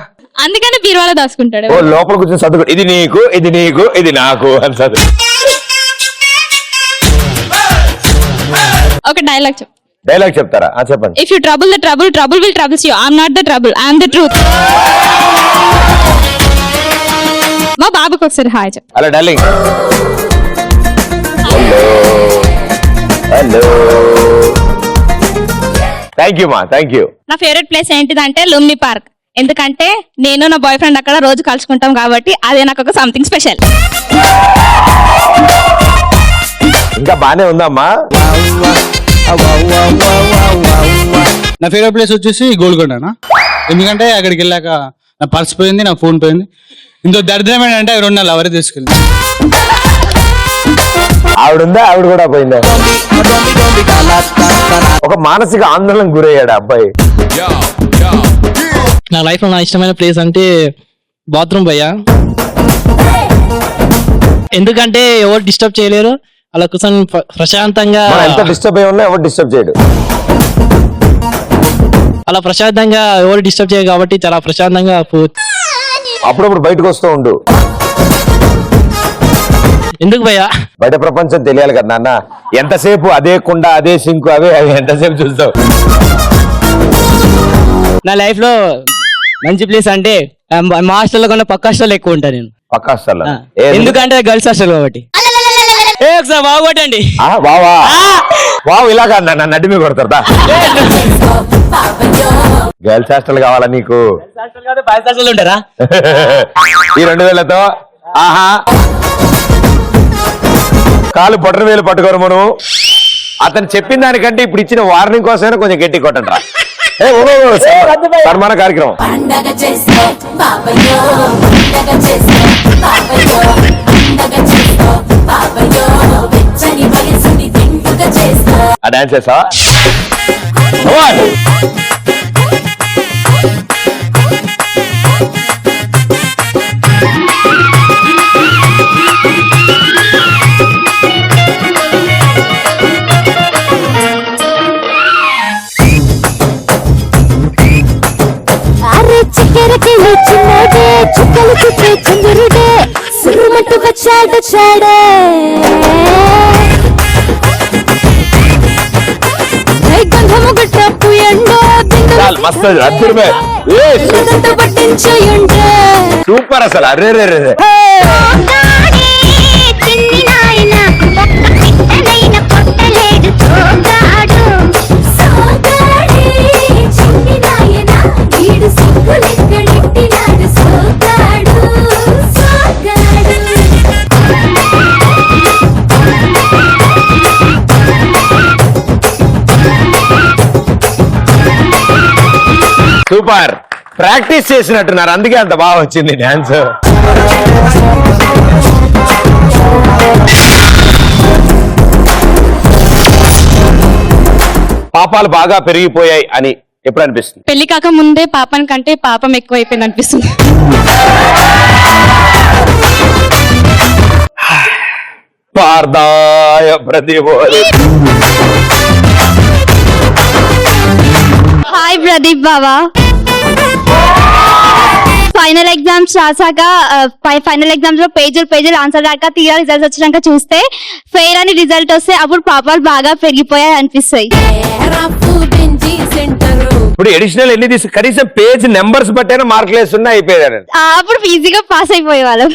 అందుకని బీరువాలో దాచుకుంటాడు. ఓ లోపల కూర్చొని చదువు, ఇది నీకు, ఇది నీకు, ఇది నాకు అని చదువు. ఒక డైలాగ్ చెప్పు. డైలాగ్ చెప్తారా? చెప్పండి. If you trouble the trouble, trouble will troubles you. I'm not the trouble, I'm the truth. మా బాబుకి ఒకసారి హాయ్ చెప్పు. Hello darling. Hello thank you మా, థ్యాంక్ యూ. నా ఫేవరెట్ ప్లేస్ ఏంటిదంటే లుంబిని పార్క్. ఎందుకంటే నేను నా బాయ్ ఫ్రెండ్ అక్కడ రోజు కలుసుకుంటాం కాబట్టి అదే నాకు ఒక సంథింగ్ స్పెషల్. ఇంకా బానే ఉందమ్మా. నా ఫేవరెట్ ప్లేస్ వచ్చేసి గోల్కొండనా, ఎందుకంటే అక్కడికి వెళ్ళాక నా పర్స్ పోయింది, నా ఫోన్ పోయింది. ఇంకో దరిద్రం ఏంటంటే 2 నెలలు ఎవరే తీసుకెళ్ళి. ఆవిడుందా? ఆవిడ కూడా పోయిందా? ఒక మానసిక ఆందోళనకు గురయ్యాడు అబ్బాయి. నా లైఫ్ లో నా ఇష్టమైన ప్లేస్ అంటే బాత్రూమ్ భయ్యా. ఎందుకంటే ఎవరు డిస్టర్బ్ చేయలేరు, అలా కూర్చొని ప్రశాంతంగా. ఎంత డిస్టర్బ్ అయి ఉన్నా ఎవరు డిస్టర్బ్ చేయడు. అలా ప్రశాంతంగా ఎవరు డిస్టర్బ్ చేయరు కాబట్టి చాలా ప్రశాంతంగా అప్పుడప్పుడు బయటకు వస్తూ ఉండు. ఎందుకు భయ్యా? బయట ప్రపంచం తెలియాలి కదా నాన్న. ఎంతసేపు అదే కుండ, అదే సింకు, అవే ఎంతసేపు చూస్తావు? నా లైఫ్ లో మంచి ప్లేస్ అంటే మా హాస్టల్లో కన్నా పక్క హాస్టల్ ఎక్కువ ఉంటాను నేను. పక్క హాస్టల్ ఎందుకంటే గర్ల్స్ హాస్టల్ కాబట్టి. ఒకసారి బాగుపడండి. బావా బావు ఇలాగా నన్ను నడిమి కొడతారా? గర్ల్స్ హాస్టల్ కావాలా నీకు? బాయ్స్ హాస్టల్ ఉంటారా? ఈ 2000తో ఆహా కాలు బొట్టన వేలు పట్టుకోరు మనం. అతను చెప్పిన దానికంటే ఇప్పుడు ఇచ్చిన వార్నింగ్ కోసమైనా కొంచెం గట్టి కొట్టండి రా. సన్మాన కార్యక్రమం. ఆ డాన్స్ చేస్తావా? చిక్కెరకెళ్ళి చిన్నడే చుక్కలు చుట్టే చంద్రుడే సురుమట్టు వచ్చాడు చాడే గంధము గట్టపు ఎండో పట్టించయుండే సూపర్ అసలు. అరే రే రే చిన్ని నాయన పొట్టలేడు చూడాడు సోగాడే చిన్ని నాయన వీడు సిగ్గులెక్కడెట్టినాడు సోగాడు సోగాడు. సూపర్. ప్రాక్టీస్ చేసినట్టున్నారు, అందుకే అంత బాగా వచ్చింది డాన్స్. పాపాలు బాగా పెరిగిపోయాయి అని ఎప్పుడు అనిపిస్తుంది? పెళ్లి కాక ముందే పాపం కంటే పాపం ఎక్కువ అయిపోయింది అనిపిస్తుంది. పార్దాయ ప్రతిబోధి. హాయ్ ప్రదీప్ బాబా. ఫైనల్ ఎగ్జామ్స్ రాసాక ఫైనల్ ఎగ్జామ్స్ లో పేజీలు ఆన్సర్ రాక తీరా రిజల్ట్స్ వచ్చినాక చూస్తే ఫెయిల్ అని రిజల్ట్ వస్తే అప్పుడు పాపాలు బాగా పెరిగిపోయాయి అనిపిస్తాయి. ఇప్పుడు ఎడిషనల్ ఎన్ని తీసి కనీసం పేజ్ నెంబర్స్ బట్టైనా మార్కులు వేస్తున్నా అయిపోయారు. అప్పుడు ఈజీగా పాస్ అయిపోయే వాళ్ళం.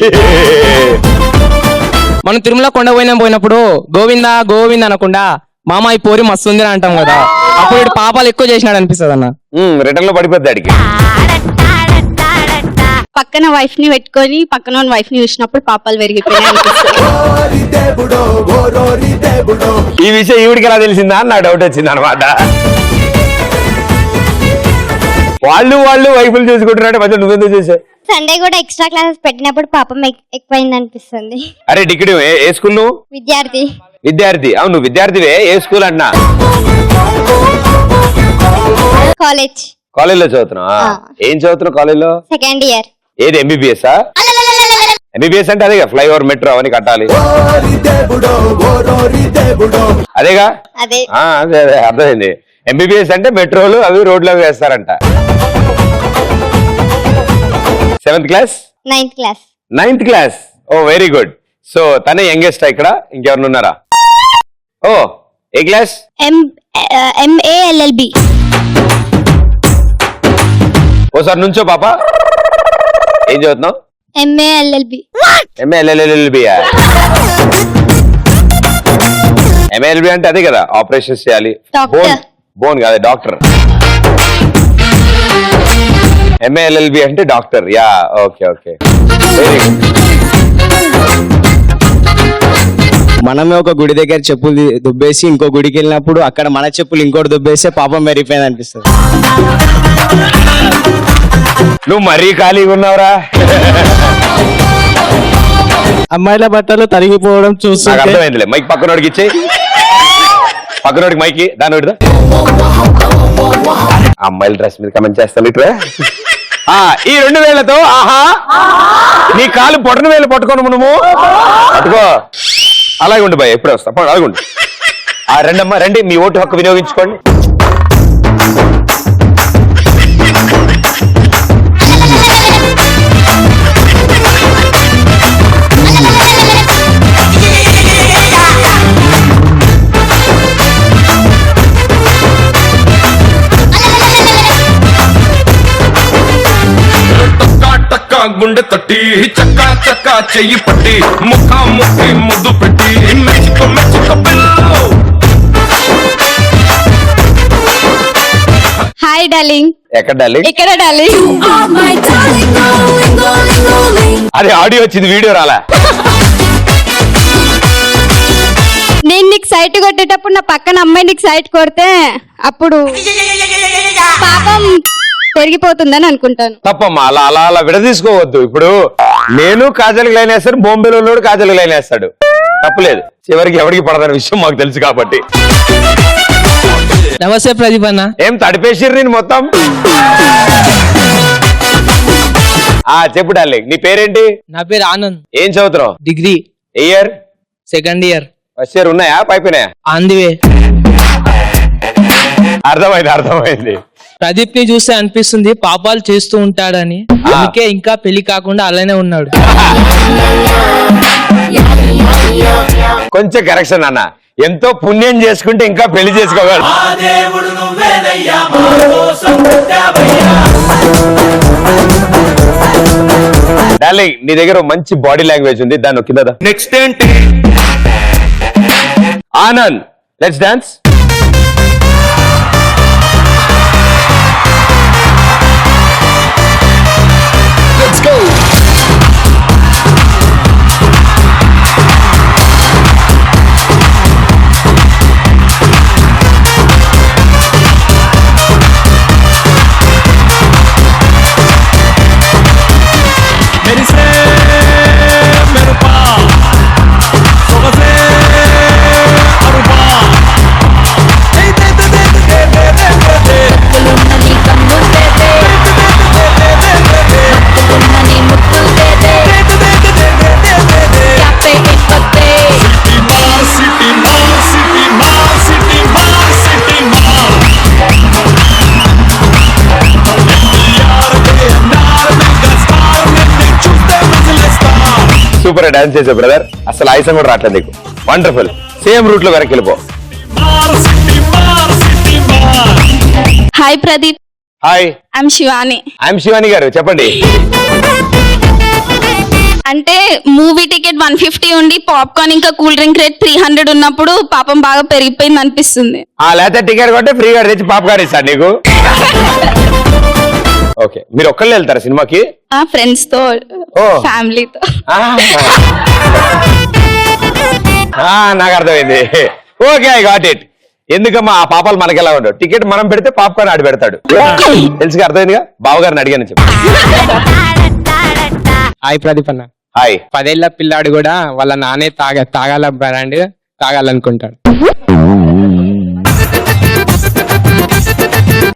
మనం తిరుమల కొండ పోయినప్పుడు గోవింద గోవింద అనకుండా మామ ఈ పోరి మస్తు ఉంది అని అంటాం కదా, అప్పుడు పాపాలు ఎక్కువ చేసినాడు అనిపిస్తుంది అన్న. రిటర్న్ లో పడిపోద్ది అడిగి. పక్కన వైఫ్ ని పెట్టుకొని పక్కన వైఫ్ ని చూసినప్పుడు పాపాలు పెరిగిపోయినాయి అనిపిస్తుంది. ఈ విషయం ఈవిడికి ఎలా తెలిసిందా అని నా డౌట్ వచ్చింది అనమాట. వాళ్ళు వైఫులు చూసుకుంటున్నాడు, మధ్య నువ్వెందుకు చూసావు? సండే కూడా ఎక్స్ట్రా క్లాసెస్ పెట్టినప్పుడు పాపం ఎక్కువైంది అనిపిస్తుంది. అరే డిగ్రీ ఏ స్కూల్? నువ్వు విద్యార్థి. అవును నువ్వు విద్యార్థివే. ఏ స్కూల్ అన్నా? కాలేజీలో చదువుతున్నావు ఏం చదువుతున్నావు కాలేజీలో? Second year. ఏది ఎంబీబీఎస్? ఎంబీబీఎస్ అంటే అదేగా ఫ్లైఓవర్ మెట్రో అవన్నీ కట్టాలి అదేగా? అదే అదే అదే అర్థమైంది. ఎంబీబీఎస్ అంటే మెట్రోలు అవి రోడ్లు అవి వేస్తారంట. 7th class? 9th class. 9th class. Oh very good. So తనే యంగెస్ట్ ఇక్కడ, ఇంకెవరు ఉన్నారా? ఓ ఏ క్లాస్? MALLB. ఓసారి నుంచో పాప. ఏం చదువుతున్నావు? MALLB. MALLB MALB అంటే అదే కదా, ఆపరేషన్స్ చేయాలి. బోన్ కాదు, డాక్టర్. MALLB అంటే doctor. Yeah okay okay very good. మనమే ఒక గుడి దగ్గర చెప్పులు దుబ్బేసి ఇంకో గుడికి వెళ్ళినప్పుడు అక్కడ మన చెప్పులు ఇంకోటి దుబ్బేస్తే పాపం మెరిగిపోయింది అనిపిస్తుంది. నువ్వు మరీ ఖాళీగా ఉన్నావురా. అమ్మాయిల బట్టలు తరిగిపోవడం చూసి నాకు అర్థమైందిలే. మైక్ పక్కనోడికి ఇచ్చే, పక్కనోడికి మైక్ దాని విడదా. అమ్మాయిల డ్రెస్ మీద కమెంట్ చేస్తాను ఇట్లా. ఈ 2 వేలతో ఆహా నీ కాలు పొట్టన వేలు పట్టుకోను నువ్వు పట్టుకో. అలాగే ఉండి భయ ఎప్పుడు వస్తా అలాగుండి. రెండమ్మా రండి, మీ ఓటు హక్కు వినియోగించుకోండి. గుండె తట్టి చక్కా చక్కా చెయ్యి పట్టి ముఖా ముఖి ముద్దు పెట్టి మెచ్చుకో మెచ్చుకో పిల్లలు. Hi darling. ఎక్కడ డార్లింగ్? ఇక్కడ డార్లింగ్. అదే ఆడియో వచ్చింది, వీడియో రాలా. నేను నీకు సైట్ కొట్టేటప్పుడు నా పక్కన అమ్మాయి నీకు సైట్ కొడితే అప్పుడు పాపం పెరిగిపోతుందని అనుకుంటాను. తప్పమ్మా, అలా అలా అలా విడదీసుకోవద్దు. ఇప్పుడు నేను కాజల్కి లైన్ వేస్తాను, బొంబేలో కాజల్కి లైన్ వేస్తాడు, తప్పులేదు. చివరికి ఎవరికి పడదన్న విషయం మాకు తెలుసు కాబట్టి. నమస్తే ప్రదీప్ అన్న. ఏం తడిపేసిర్రు నేను మొత్తం. చెప్పు డార్లింగ్, నీ పేరేంటి? నా పేరు ఆనంద్. ఏం చదువుతున్నావు? Degree. Year? Second year. First year ఉన్నాయా పైపోయినాయా? On the way. అర్థమైంది అర్థమైంది. ప్రదీప్ ని చూస్తే అనిపిస్తుంది పాపాలు చేస్తూ ఉంటాడని, అందుకే ఇంకా పెళ్లి కాకుండా అలానే ఉన్నాడు. కొంచెం కరెక్షన్ అన్న, ఎంతో పుణ్యం చేసుకుంటే ఇంకా పెళ్లి చేసుకోగలడు. డార్లింగ్, నీ దగ్గర మంచి బాడీ లాంగ్వేజ్ ఉంది, దాన్ని కింద. నెక్స్ట్ ఏంటి? Anand, let's dance. Let's go. Super dance చేసావు బ్రదర్, అసలు ఆయుసం కూడా రావట్లేదు నీకు. వండర్ఫుల్. సేమ్ రూట్ లో వెనక్కి వెళ్ళిపో. Hi Pradeep. Hi, I'm Shivani. I'm Shivani గారు, చెప్పండి. అంటే మూవీ టికెట్ 150 ఉండి పాప్కార్న్ ఇంకా కూల్ డ్రింక్ రేట్ 300 ఉన్నప్పుడు పాపం బాగా పెరిగిపోయింది అనిపిస్తుంది. లేకపోతే టికెట్ కొంటే ఫ్రీగా తెచ్చి పాప్కార్న్ ఇస్తాడు నీకు. ఓకే, మీరు ఒక్కళ్ళే వెళ్తారా సినిమాకి? ఫ్రెండ్స్ తో, ఫ్యామిలీతో. నాకు అర్థమైంది. Okay, I got it. ఎందుకమ్మా ఆ పాపాలు మనకెలా ఉండవు. టికెట్ మనం పెడితే పాప్కార్న్ ఆడి పెడతాడు. తెలుసుగా, అర్థమైందిగా. బావగారిని అడిగాను చెప్పు. హాయ్ ప్రదీప్ అన్న. హాయ్. 10 ఏళ్ల పిల్లాడు కూడా వాళ్ళ నానే తాగాల బ్రాండ్ తాగాలనుకుంటాడు.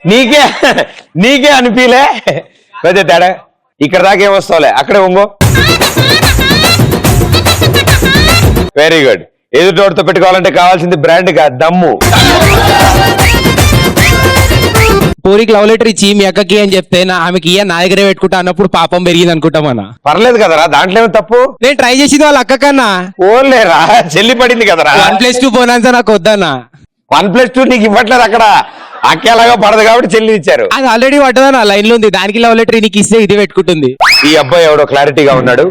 నీకే అనిపిలే పెద్ద తేడా. ఇక్కడ దాకా ఏమొస్తావులే, అక్కడే ఉంగో. Very good. ఎదుటోడితో పెట్టుకోవాలంటే కావాల్సింది బ్రాండ్ కాదు, దమ్ము. పూరికి లవ్ లెటర్ ఇచ్చి మీ అక్కకి అని చెప్తే ఆమెకి నా దగ్గరే పెట్టుకుంటా అన్నప్పుడు పాపం పెరిగింది అనుకుంటామన్నా. పర్లేదు కదరా, దాంట్లో ఏమో తప్పు. నేను ట్రై చేసింది వాళ్ళ అక్క కన్నా. ఓన్లేరా, చెల్లి పడింది కదరా. 1+2 బోనాన్సా నాకు వద్దన్నా. 1+2 నీకు ఇవ్వట్లేదు అక్కడ, అక్కేలాగా పడదు కాబట్టి చెల్లి ఇచ్చారు. అది ఆల్రెడీ పడ్డదన్నా, లైన్ లో ఉంది. దానికి లవ్ లెటర్ నీకు ఇస్తే ఇది పెట్టుకుంటుంది. ఈ అబ్బాయి ఎవడో క్లారిటీగా ఉన్నాడు.